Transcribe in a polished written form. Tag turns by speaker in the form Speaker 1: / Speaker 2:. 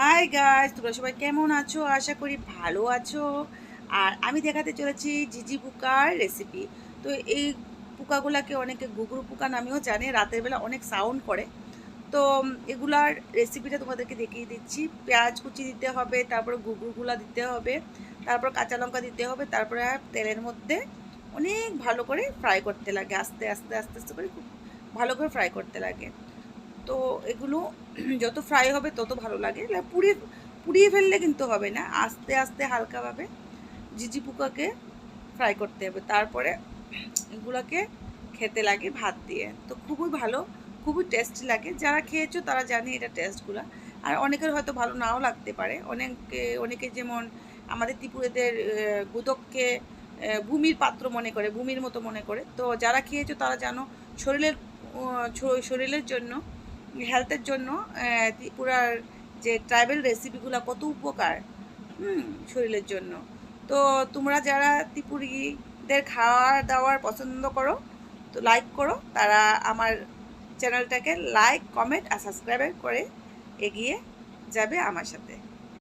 Speaker 1: Hi guys, তোমরা সবাই কেমন আছো? আশা করি ভালো আছো। আর আমি দেখাতে চলেছি জিজি পোকার রেসিপি। তো এই পোকাগুলাকে অনেকে ঘুঘরু পোকা নামেও জানে, রাতের বেলা অনেক সাউন্ড করে। তো এগুলার রেসিপিটা তোমাদেরকে দেখিয়ে দিচ্ছি। পেঁয়াজ কুচি দিতে হবে, তারপরে ঘুঘরুগুলা দিতে হবে, তারপর কাঁচা লঙ্কা দিতে হবে, তারপরে তেলের মধ্যে অনেক ভালো করে ফ্রাই করতে লাগে, আস্তে আস্তে আস্তে আস্তে করে খুব ভালো করে ফ্রাই করতে লাগে। তো এগুলো যত ফ্রাই হবে তত ভালো লাগে। পুড়িয়ে পুড়িয়ে ফেললে কিন্তু হবে না, আস্তে আস্তে হালকাভাবে জিজি পোকাকে ফ্রাই করতে হবে। তারপরে এগুলোকে খেতে লাগে ভাত দিয়ে, তো খুবই ভালো, খুবই টেস্টি লাগে। যারা খেয়েছো তারা জানে এটা টেস্টগুলো। আর অনেকের হয়তো ভালো নাও লাগতে পারে। অনেকে যেমন আমাদের ত্রিপুরেদের গুদককে ভূমির পাত্র মনে করে, ভূমির মতো মনে করে। তো যারা খেয়েছো তারা জানো শরীরের শরীরের জন্য, হেলথের জন্য ত্রিপুরার যে ট্রাইবেল রেসিপিগুলো কত উপকার শরীরের জন্য। তো তোমরা যারা ত্রিপুরীদের খাওয়া দাওয়ার পছন্দ করো, তো লাইক করো, তারা আমার চ্যানেলটাকে লাইক, কমেন্ট আর সাবস্ক্রাইব করে এগিয়ে যাবে আমার সাথে।